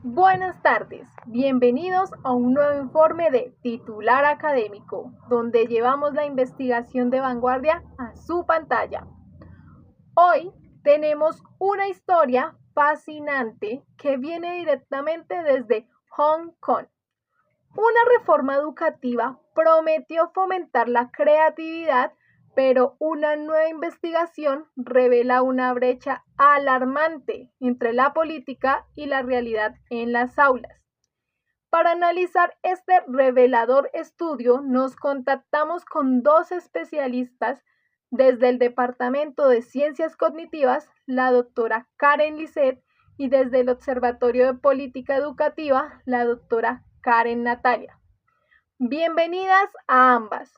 Buenas tardes, bienvenidos a un nuevo informe de Titular Académico, donde llevamos la investigación de vanguardia a su pantalla. Hoy tenemos una historia fascinante que viene directamente desde Hong Kong. Una reforma educativa prometió fomentar la creatividad, pero una nueva investigación revela una brecha alarmante entre la política y la realidad en las aulas. Para analizar este revelador estudio, nos contactamos con dos especialistas desde el Departamento de Ciencias Cognitivas, la doctora Karen Lisset, y desde el Observatorio de Política Educativa, la doctora Karen Natalia. Bienvenidas a ambas.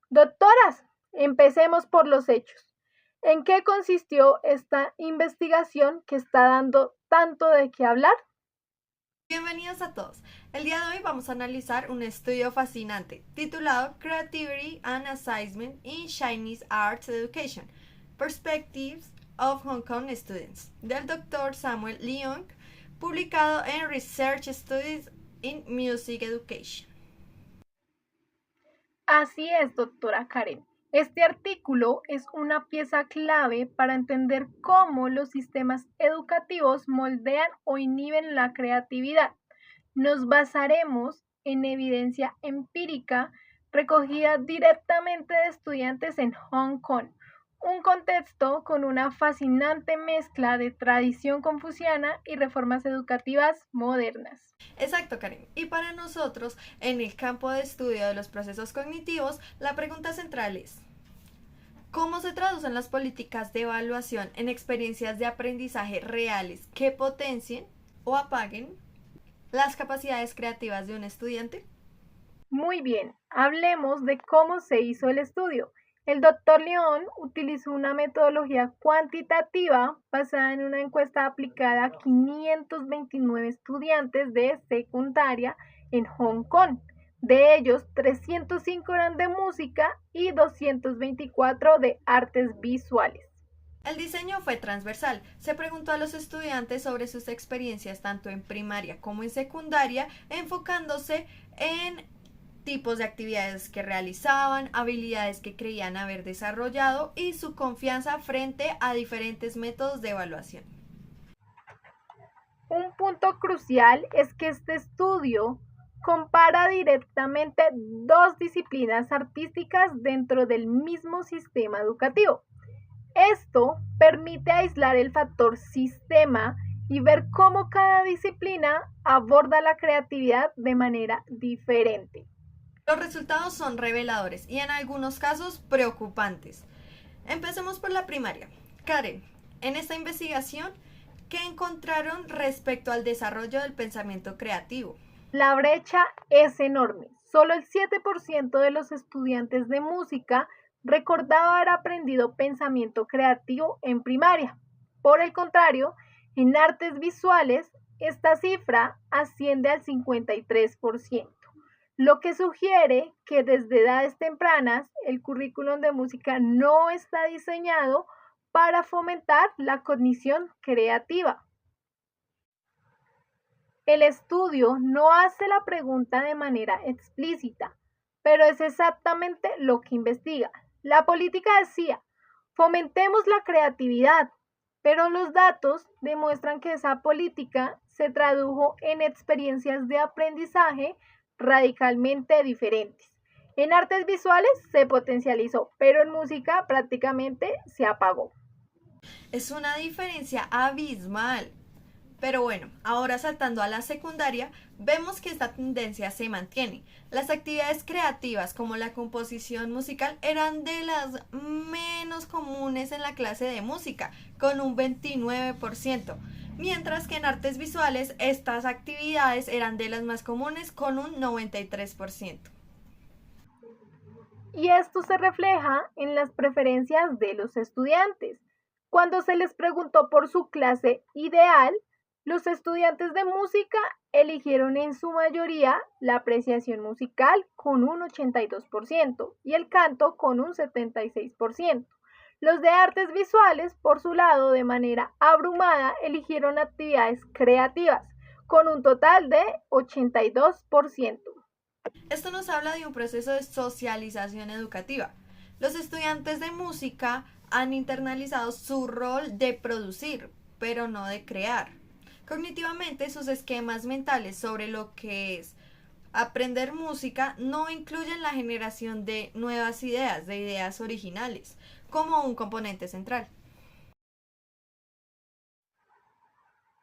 Doctoras, empecemos por los hechos. ¿En qué consistió esta investigación que está dando tanto de qué hablar? Bienvenidos a todos. El día de hoy vamos a analizar un estudio fascinante titulado Creativity and Assessment in Chinese Arts Education, Perspectives of Hong Kong Students, del Dr. Samuel Leong, publicado en Research Studies in Music Education. Así es, doctora Karen. Este artículo es una pieza clave para entender cómo los sistemas educativos moldean o inhiben la creatividad. Nos basaremos en evidencia empírica recogida directamente de estudiantes en Hong Kong, un contexto con una fascinante mezcla de tradición confuciana y reformas educativas modernas. Exacto, Karen. Y para nosotros, en el campo de estudio de los procesos cognitivos, la pregunta central es: ¿cómo se traducen las políticas de evaluación en experiencias de aprendizaje reales que potencien o apaguen las capacidades creativas de un estudiante? Muy bien, hablemos de cómo se hizo el estudio. El doctor León utilizó una metodología cuantitativa basada en una encuesta aplicada a 529 estudiantes de secundaria en Hong Kong. De ellos, 305 eran de música y 224 de artes visuales. El diseño fue transversal. Se preguntó a los estudiantes sobre sus experiencias tanto en primaria como en secundaria, enfocándose en tipos de actividades que realizaban, habilidades que creían haber desarrollado y su confianza frente a diferentes métodos de evaluación. Un punto crucial es que este estudio compara directamente dos disciplinas artísticas dentro del mismo sistema educativo. Esto permite aislar el factor sistema y ver cómo cada disciplina aborda la creatividad de manera diferente. Los resultados son reveladores y en algunos casos preocupantes. Empecemos por la primaria. Karen, en esta investigación, ¿qué encontraron respecto al desarrollo del pensamiento creativo? La brecha es enorme. Solo el 7% de los estudiantes de música recordaba haber aprendido pensamiento creativo en primaria. Por el contrario, en artes visuales, esta cifra asciende al 53%, lo que sugiere que desde edades tempranas el currículum de música no está diseñado para fomentar la cognición creativa. El estudio no hace la pregunta de manera explícita, pero es exactamente lo que investiga. La política decía: fomentemos la creatividad, pero los datos demuestran que esa política se tradujo en experiencias de aprendizaje radicalmente diferentes. En artes visuales se potencializó, pero en música prácticamente se apagó. Es una diferencia abismal. Pero bueno, ahora saltando a la secundaria, vemos que esta tendencia se mantiene. Las actividades creativas como la composición musical eran de las menos comunes en la clase de música, con un 29%, mientras que en artes visuales estas actividades eran de las más comunes con un 93%. Y esto se refleja en las preferencias de los estudiantes. Cuando se les preguntó por su clase ideal, los estudiantes de música eligieron en su mayoría la apreciación musical con un 82% y el canto con un 76%. Los de artes visuales, por su lado, de manera abrumada, eligieron actividades creativas con un total de 82%. Esto nos habla de un proceso de socialización educativa. Los estudiantes de música han internalizado su rol de producir, pero no de crear. Cognitivamente, sus esquemas mentales sobre lo que es aprender música no incluyen la generación de nuevas ideas, de ideas originales, como un componente central.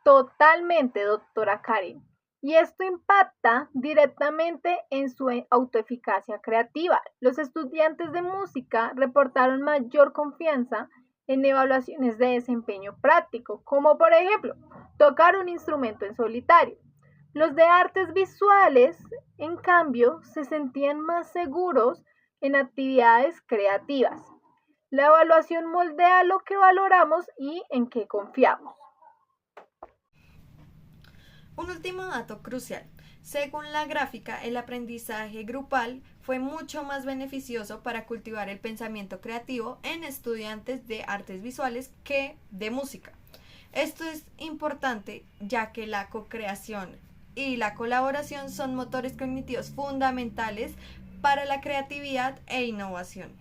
Totalmente, doctora Karen. Y esto impacta directamente en su autoeficacia creativa. Los estudiantes de música reportaron mayor confianza en evaluaciones de desempeño práctico, como por ejemplo tocar un instrumento en solitario. Los de artes visuales, en cambio, se sentían más seguros en actividades creativas. La evaluación moldea lo que valoramos y en qué confiamos. Un último dato crucial. Según la gráfica, el aprendizaje grupal fue mucho más beneficioso para cultivar el pensamiento creativo en estudiantes de artes visuales que de música. Esto es importante ya que la co-creación y la colaboración son motores cognitivos fundamentales para la creatividad e innovación.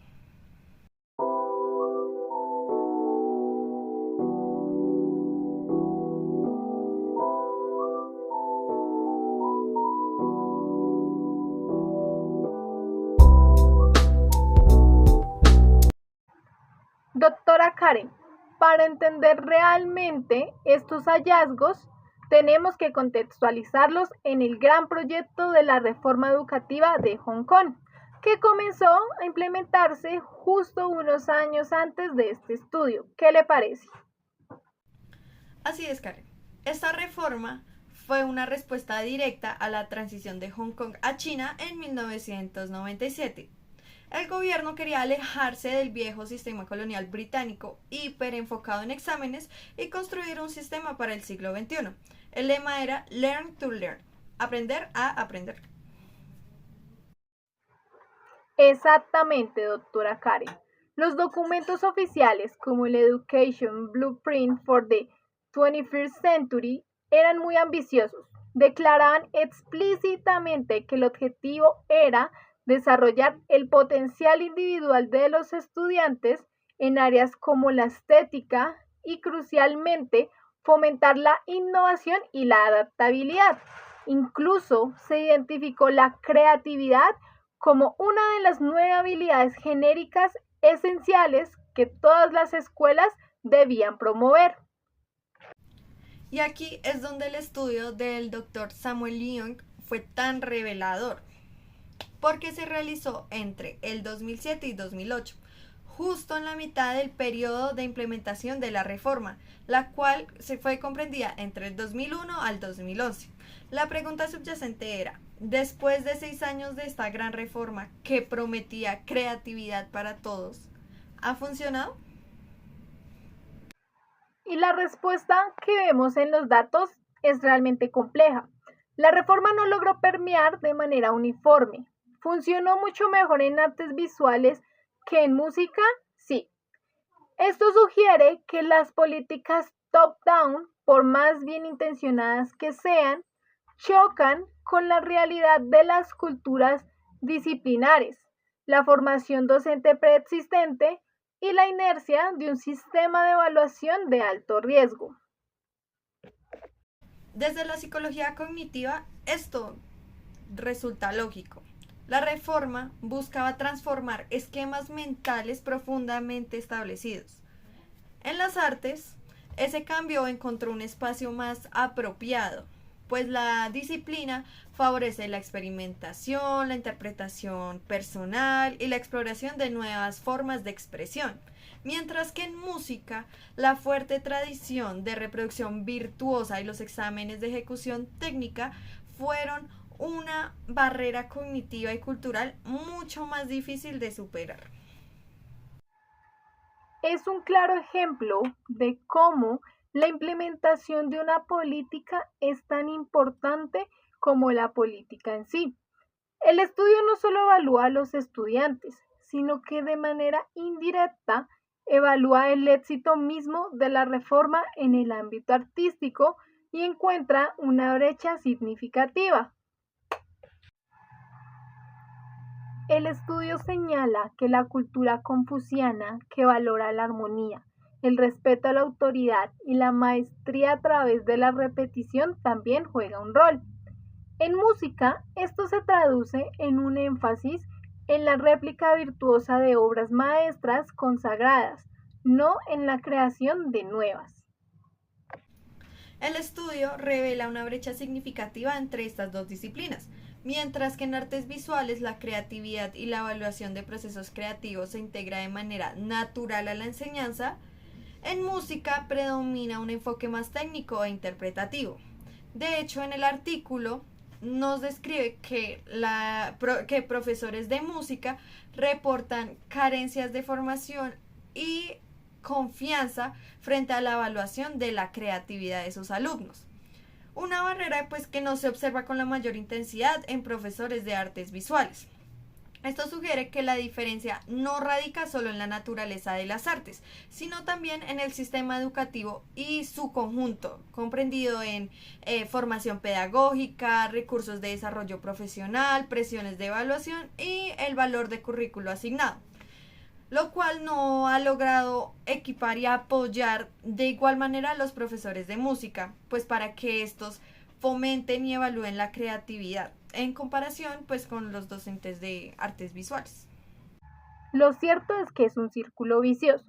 Doctora Karen, para entender realmente estos hallazgos, tenemos que contextualizarlos en el gran proyecto de la reforma educativa de Hong Kong, que comenzó a implementarse justo unos años antes de este estudio. ¿Qué le parece? Así es, Karen. Esta reforma fue una respuesta directa a la transición de Hong Kong a China en 1997. El gobierno quería alejarse del viejo sistema colonial británico hiperenfocado en exámenes y construir un sistema para el siglo XXI. El lema era Learn to Learn, aprender a aprender. Exactamente, doctora Karen. Los documentos oficiales como el Education Blueprint for the 21st Century eran muy ambiciosos. Declaraban explícitamente que el objetivo era desarrollar el potencial individual de los estudiantes en áreas como la estética y, crucialmente, fomentar la innovación y la adaptabilidad. Incluso se identificó la creatividad como una de las 9 habilidades genéricas esenciales que todas las escuelas debían promover. Y aquí es donde el estudio del Dr. Samuel Leong fue tan revelador, porque se realizó entre el 2007 y 2008, justo en la mitad del periodo de implementación de la reforma, la cual se fue comprendida entre el 2001 al 2011. La pregunta subyacente era, después de 6 años de esta gran reforma que prometía creatividad para todos, ¿ha funcionado? Y la respuesta que vemos en los datos es realmente compleja. La reforma no logró permear de manera uniforme. ¿Funcionó mucho mejor en artes visuales que en música? Sí. Esto sugiere que las políticas top-down, por más bien intencionadas que sean, chocan con la realidad de las culturas disciplinares, la formación docente preexistente y la inercia de un sistema de evaluación de alto riesgo. Desde la psicología cognitiva, esto resulta lógico. La reforma buscaba transformar esquemas mentales profundamente establecidos. En las artes, ese cambio encontró un espacio más apropiado, pues la disciplina favorece la experimentación, la interpretación personal y la exploración de nuevas formas de expresión, mientras que en música la fuerte tradición de reproducción virtuosa y los exámenes de ejecución técnica fueron una barrera cognitiva y cultural mucho más difícil de superar. Es un claro ejemplo de cómo la implementación de una política es tan importante como la política en sí. El estudio no solo evalúa a los estudiantes, sino que de manera indirecta evalúa el éxito mismo de la reforma en el ámbito artístico y encuentra una brecha significativa. El estudio señala que la cultura confuciana, que valora la armonía, el respeto a la autoridad y la maestría a través de la repetición, también juega un rol. En música, esto se traduce en un énfasis en la réplica virtuosa de obras maestras consagradas, no en la creación de nuevas. El estudio revela una brecha significativa entre estas dos disciplinas. Mientras que en artes visuales la creatividad y la evaluación de procesos creativos se integra de manera natural a la enseñanza, en música predomina un enfoque más técnico e interpretativo. De hecho, en el artículo nos describe que profesores de música reportan carencias de formación y confianza frente a la evaluación de la creatividad de sus alumnos. Una barrera pues que no se observa con la mayor intensidad en profesores de artes visuales. Esto sugiere que la diferencia no radica solo en la naturaleza de las artes, sino también en el sistema educativo y su conjunto, comprendido en formación pedagógica, recursos de desarrollo profesional, presiones de evaluación y el valor de currículo asignado, lo cual no ha logrado equipar y apoyar de igual manera a los profesores de música, pues para que estos fomenten y evalúen la creatividad en comparación pues con los docentes de artes visuales. Lo cierto es que es un círculo vicioso.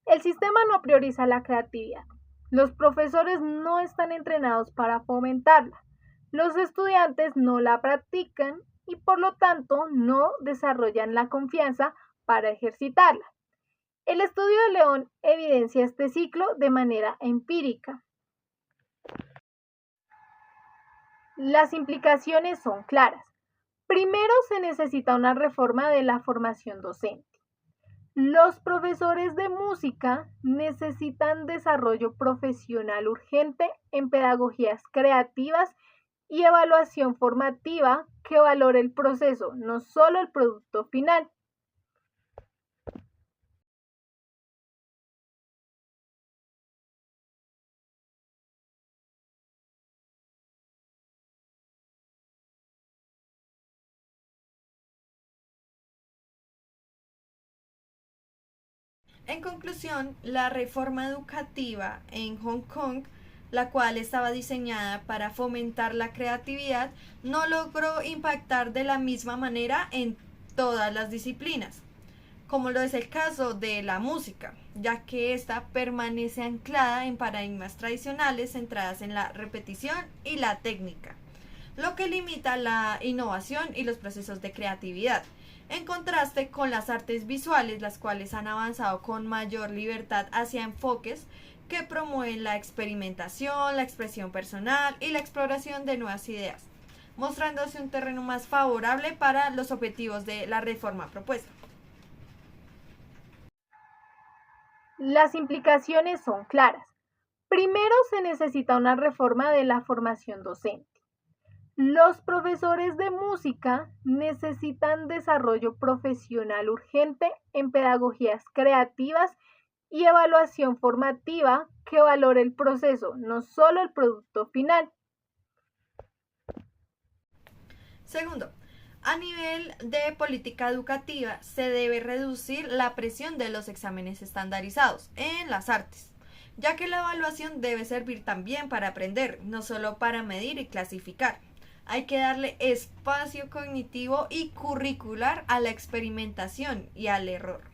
El sistema no prioriza la creatividad. Los profesores no están entrenados para fomentarla. Los estudiantes no la practican y por lo tanto no desarrollan la confianza para ejercitarla. El estudio de León evidencia este ciclo de manera empírica. Las implicaciones son claras. Primero, se necesita una reforma de la formación docente. Los profesores de música necesitan desarrollo profesional urgente en pedagogías creativas y evaluación formativa que valore el proceso, no solo el producto final. En conclusión, la reforma educativa en Hong Kong, la cual estaba diseñada para fomentar la creatividad, no logró impactar de la misma manera en todas las disciplinas, como lo es el caso de la música, ya que ésta permanece anclada en paradigmas tradicionales centradas en la repetición y la técnica, lo que limita la innovación y los procesos de creatividad, en contraste con las artes visuales, las cuales han avanzado con mayor libertad hacia enfoques que promueven la experimentación, la expresión personal y la exploración de nuevas ideas, mostrándose un terreno más favorable para los objetivos de la reforma propuesta. Las implicaciones son claras. Primero, se necesita una reforma de la formación docente. Los profesores de música necesitan desarrollo profesional urgente en pedagogías creativas y evaluación formativa que valore el proceso, no solo el producto final. Segundo, a nivel de política educativa se debe reducir la presión de los exámenes estandarizados en las artes, ya que la evaluación debe servir también para aprender, no solo para medir y clasificar. Hay que darle espacio cognitivo y curricular a la experimentación y al error.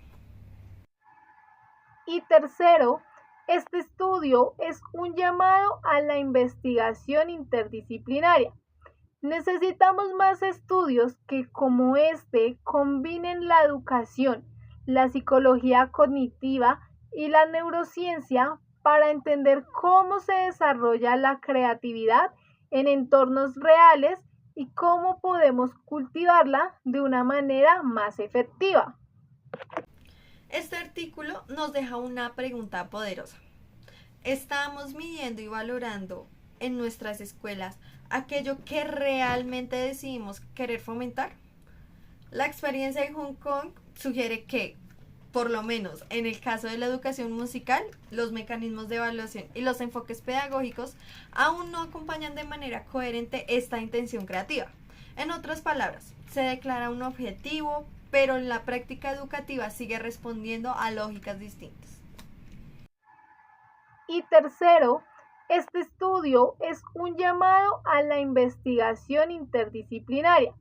Y tercero, este estudio es un llamado a la investigación interdisciplinaria. Necesitamos más estudios que como este combinen la educación, la psicología cognitiva y la neurociencia para entender cómo se desarrolla la creatividad en entornos reales y cómo podemos cultivarla de una manera más efectiva. Este artículo nos deja una pregunta poderosa. ¿Estamos midiendo y valorando en nuestras escuelas aquello que realmente decidimos querer fomentar? La experiencia en Hong Kong sugiere que por lo menos en el caso de la educación musical, los mecanismos de evaluación y los enfoques pedagógicos aún no acompañan de manera coherente esta intención creativa. En otras palabras, se declara un objetivo, pero la práctica educativa sigue respondiendo a lógicas distintas. Y tercero, este estudio es un llamado a la investigación interdisciplinaria.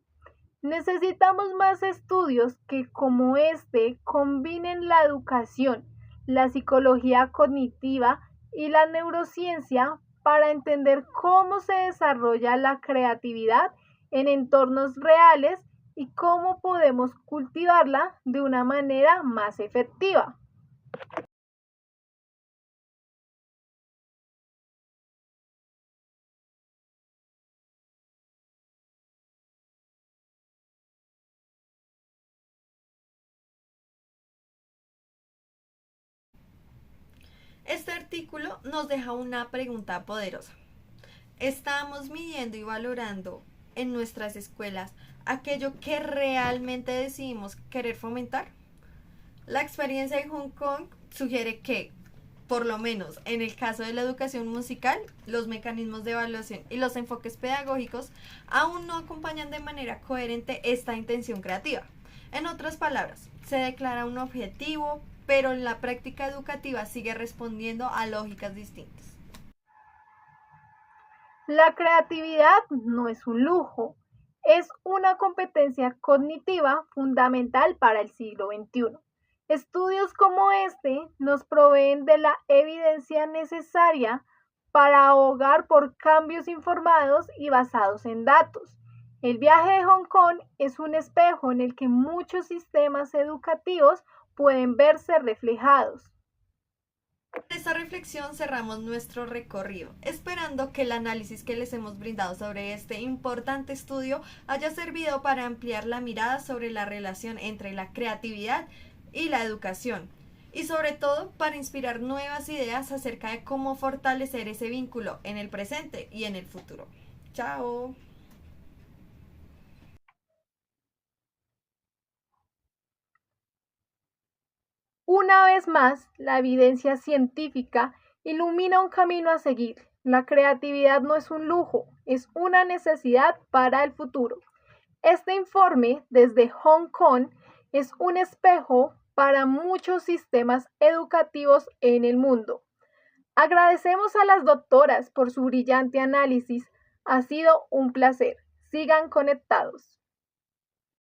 Necesitamos más estudios que como este combinen la educación, la psicología cognitiva y la neurociencia para entender cómo se desarrolla la creatividad en entornos reales y cómo podemos cultivarla de una manera más efectiva. Este artículo nos deja una pregunta poderosa. ¿Estamos midiendo y valorando en nuestras escuelas aquello que realmente decidimos querer fomentar? La experiencia en Hong Kong sugiere que, por lo menos en el caso de la educación musical, los mecanismos de evaluación y los enfoques pedagógicos aún no acompañan de manera coherente esta intención creativa. En otras palabras, se declara un objetivo, pero la práctica educativa sigue respondiendo a lógicas distintas. La creatividad no es un lujo, es una competencia cognitiva fundamental para el siglo XXI. Estudios como este nos proveen de la evidencia necesaria para abogar por cambios informados y basados en datos. El viaje de Hong Kong es un espejo en el que muchos sistemas educativos pueden verse reflejados. Con esta reflexión cerramos nuestro recorrido, esperando que el análisis que les hemos brindado sobre este importante estudio haya servido para ampliar la mirada sobre la relación entre la creatividad y la educación, y sobre todo para inspirar nuevas ideas acerca de cómo fortalecer ese vínculo en el presente y en el futuro. Chao. Una vez más, la evidencia científica ilumina un camino a seguir. La creatividad no es un lujo, es una necesidad para el futuro. Este informe desde Hong Kong es un espejo para muchos sistemas educativos en el mundo. Agradecemos a las doctoras por su brillante análisis. Ha sido un placer. Sigan conectados.